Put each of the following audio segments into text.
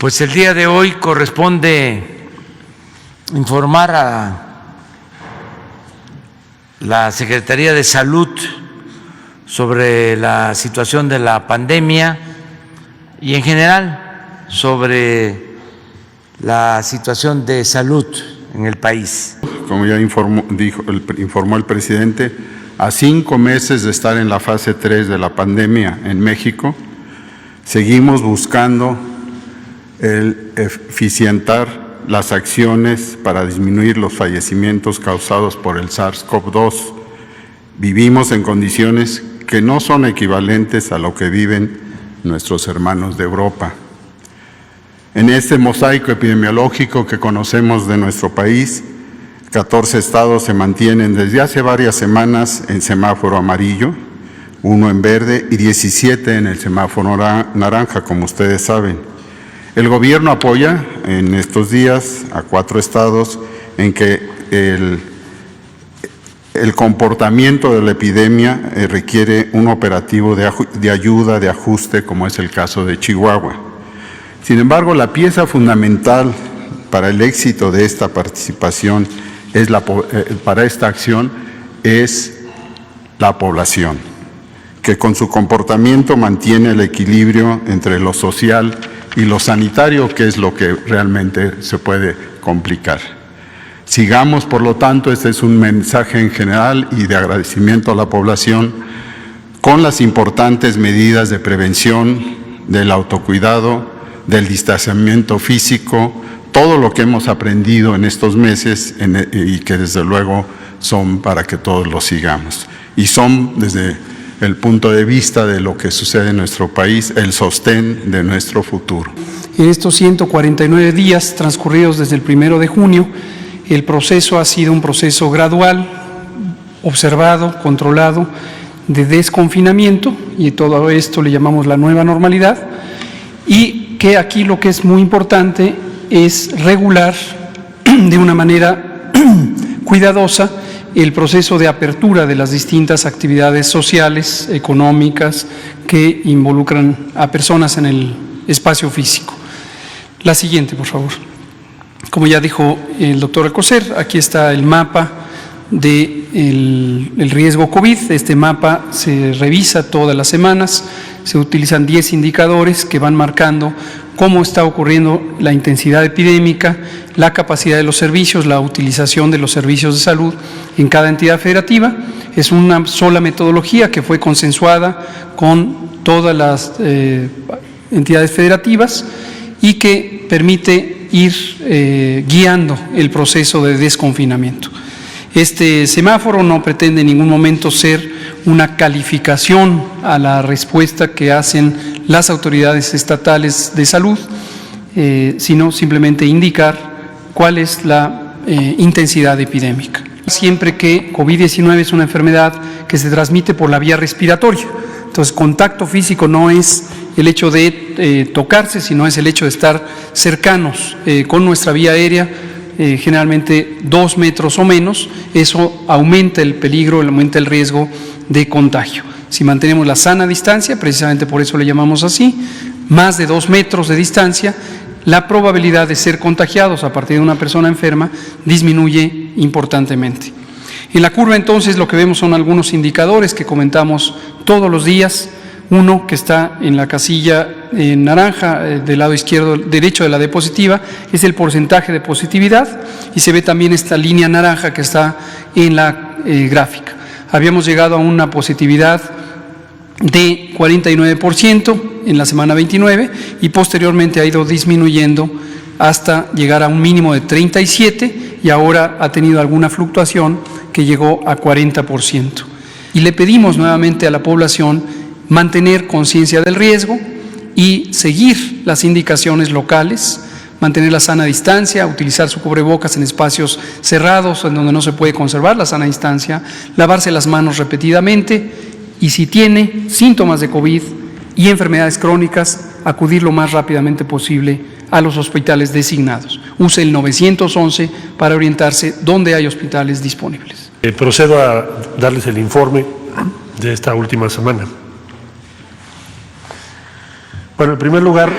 Pues el día de hoy corresponde informar a la Secretaría de Salud sobre la situación de la pandemia y en general sobre la situación de salud en el país. Como ya informó el presidente, a 5 meses de estar en la fase 3 de la pandemia en México, seguimos buscando el eficientar las acciones para disminuir los fallecimientos causados por el SARS-CoV-2. Vivimos en condiciones que no son equivalentes a lo que viven nuestros hermanos de Europa. En este mosaico epidemiológico que conocemos de nuestro país, 14 estados se mantienen desde hace varias semanas en semáforo amarillo, 1 en verde y 17 en el semáforo naranja, como ustedes saben. El gobierno apoya en estos días a 4 estados en que el comportamiento de la epidemia requiere un operativo de ayuda, de ajuste, como es el caso de Chihuahua. Sin embargo, la pieza fundamental para el éxito de esta participación, para esta acción, es la población, que con su comportamiento mantiene el equilibrio entre lo social y lo sanitario, que es lo que realmente se puede complicar. Sigamos, por lo tanto, este es un mensaje en general y de agradecimiento a la población, con las importantes medidas de prevención, del autocuidado, del distanciamiento físico, todo lo que hemos aprendido en estos meses y que desde luego son para que todos lo sigamos. Y son, desde el punto de vista de lo que sucede en nuestro país, el sostén de nuestro futuro. En estos 149 días transcurridos desde el 1 de junio, el proceso ha sido un proceso gradual, observado, controlado, de desconfinamiento, y todo esto le llamamos la nueva normalidad, y que aquí lo que es muy importante es regular de una manera cuidadosa el proceso de apertura de las distintas actividades sociales, económicas, que involucran a personas en el espacio físico. La siguiente, por favor. Como ya dijo el doctor Alcocer, aquí está el mapa del riesgo COVID. Este mapa se revisa todas las semanas, se utilizan 10 indicadores que van marcando cómo está ocurriendo la intensidad epidémica, la capacidad de los servicios, la utilización de los servicios de salud en cada entidad federativa. Es una sola metodología que fue consensuada con todas las entidades federativas y que permite ir guiando el proceso de desconfinamiento. Este semáforo no pretende en ningún momento ser una calificación a la respuesta que hacen las autoridades estatales de salud, sino simplemente indicar cuál es la intensidad epidémica. Siempre que COVID-19 es una enfermedad que se transmite por la vía respiratoria, entonces contacto físico no es el hecho de tocarse, sino es el hecho de estar cercanos con nuestra vía aérea, generalmente 2 metros o menos. Eso aumenta el peligro, aumenta el riesgo de contagio. Si mantenemos la sana distancia, precisamente por eso le llamamos así, más de 2 metros de distancia, la probabilidad de ser contagiados a partir de una persona enferma disminuye importantemente. En la curva, entonces, lo que vemos son algunos indicadores que comentamos todos los días. Uno que está en la casilla naranja del lado derecho de la diapositiva es el porcentaje de positividad, y se ve también esta línea naranja que está en la gráfica. Habíamos llegado a una positividad de 49% en la semana 29 y posteriormente ha ido disminuyendo hasta llegar a un mínimo de 37%, y ahora ha tenido alguna fluctuación que llegó a 40%. Y le pedimos nuevamente a la población mantener conciencia del riesgo y seguir las indicaciones locales, mantener la sana distancia, utilizar su cubrebocas en espacios cerrados en donde no se puede conservar la sana distancia, lavarse las manos repetidamente y, si tiene síntomas de COVID y enfermedades crónicas, acudir lo más rápidamente posible a los hospitales designados. Use el 911 para orientarse dónde hay hospitales disponibles. Procedo a darles el informe de esta última semana. Bueno, en primer lugar,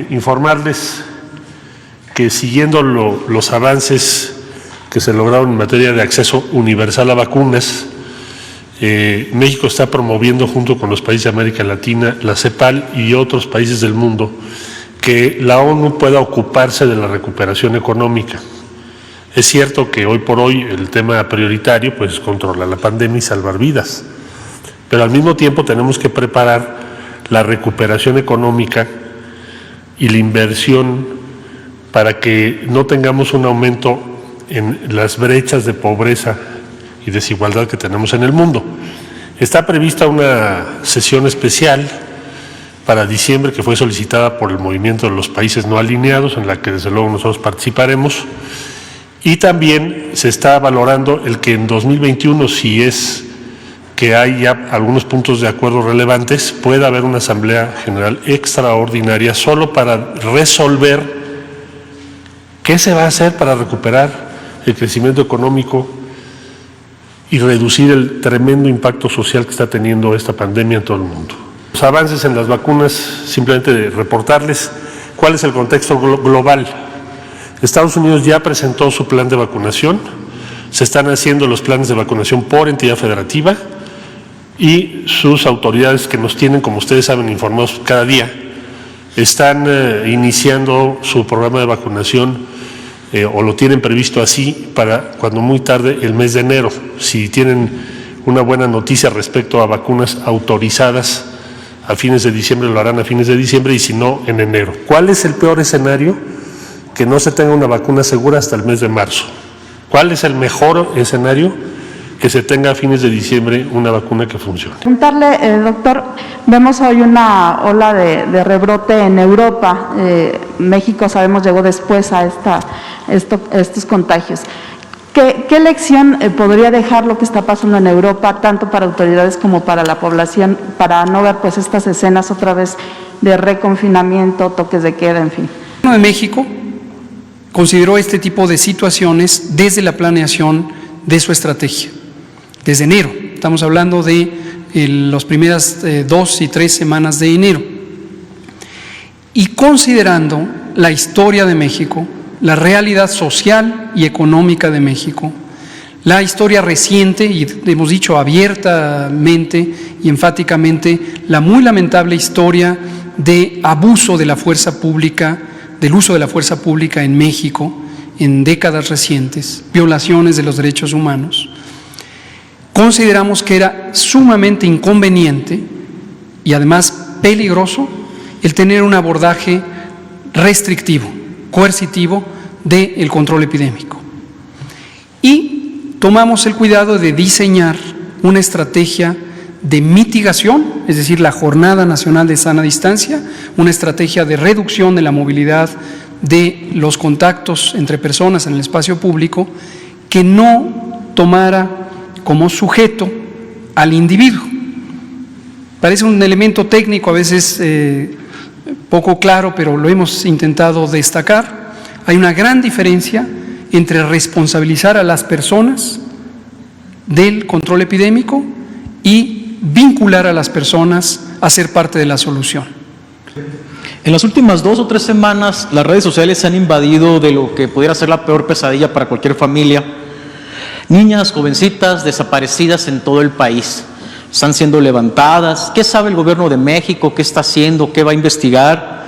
informarles que siguiendo los avances que se lograron en materia de acceso universal a vacunas, México está promoviendo junto con los países de América Latina, la CEPAL y otros países del mundo, que la ONU pueda ocuparse de la recuperación económica. Es cierto que hoy por hoy el tema prioritario pues, es controlar la pandemia y salvar vidas, pero al mismo tiempo tenemos que preparar la recuperación económica y la inversión para que no tengamos un aumento en las brechas de pobreza y desigualdad que tenemos en el mundo. Está prevista una sesión especial para diciembre que fue solicitada por el movimiento de los países no alineados, en la que desde luego nosotros participaremos, y también se está valorando el que en 2021, si es que hay ya algunos puntos de acuerdo relevantes, pueda haber una Asamblea General extraordinaria solo para resolver qué se va a hacer para recuperar el crecimiento económico y reducir el tremendo impacto social que está teniendo esta pandemia en todo el mundo. Los avances en las vacunas, simplemente reportarles cuál es el contexto global. Estados Unidos ya presentó su plan de vacunación, se están haciendo los planes de vacunación por entidad federativa y sus autoridades que nos tienen, como ustedes saben, informados cada día, están iniciando su programa de vacunación o lo tienen previsto así para cuando muy tarde el mes de enero. Si tienen una buena noticia respecto a vacunas autorizadas a fines de diciembre, lo harán a fines de diciembre y si no, en enero. ¿Cuál es el peor escenario? Que no se tenga una vacuna segura hasta el mes de marzo. ¿Cuál es el mejor escenario? Que se tenga a fines de diciembre una vacuna que funcione. Preguntarle, doctor, vemos hoy una ola de rebrote en Europa. México, sabemos, llegó después a estos contagios. ¿Qué lección podría dejar lo que está pasando en Europa, tanto para autoridades como para la población, para no ver pues estas escenas otra vez de reconfinamiento, toques de queda, en fin? El Gobierno de México consideró este tipo de situaciones desde la planeación de su estrategia, desde enero. Estamos hablando de las primeras 2 y 3 semanas de enero. Y considerando la historia de México, la realidad social y económica de México, la historia reciente, y hemos dicho abiertamente y enfáticamente, la muy lamentable historia de abuso de la fuerza pública, del uso de la fuerza pública en México en décadas recientes, violaciones de los derechos humanos, consideramos que era sumamente inconveniente y además peligroso el tener un abordaje restrictivo, coercitivo del control epidémico. Y tomamos el cuidado de diseñar una estrategia de mitigación, es decir, la Jornada Nacional de Sana Distancia, una estrategia de reducción de la movilidad de los contactos entre personas en el espacio público, que no tomara como sujeto al individuo. Parece un elemento técnico, a veces poco claro, pero lo hemos intentado destacar. Hay una gran diferencia entre responsabilizar a las personas del control epidémico y vincular a las personas a ser parte de la solución. En las últimas 2 o 3 semanas, las redes sociales se han invadido de lo que pudiera ser la peor pesadilla para cualquier familia. Niñas, jovencitas, desaparecidas en todo el país, están siendo levantadas. ¿Qué sabe el gobierno de México? ¿Qué está haciendo? ¿Qué va a investigar?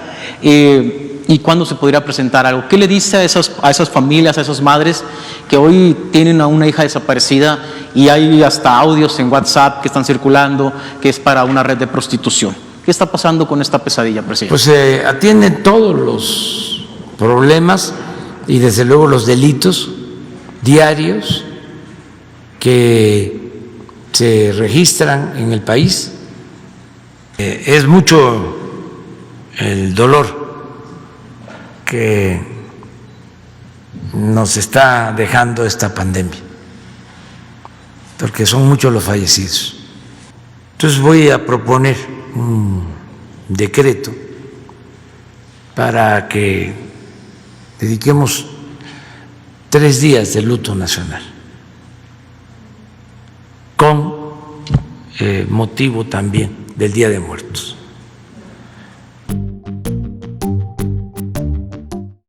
¿Y cuándo se podría presentar algo? ¿Qué le dice a esas familias, a esas madres que hoy tienen a una hija desaparecida y hay hasta audios en WhatsApp que están circulando que es para una red de prostitución? ¿Qué está pasando con esta pesadilla, presidente? Pues se atienden todos los problemas y desde luego los delitos diarios que se registran en el país. Es mucho el dolor que nos está dejando esta pandemia, porque son muchos los fallecidos. Entonces voy a proponer un decreto para que dediquemos 3 días de luto nacional, con motivo también del Día de Muertos.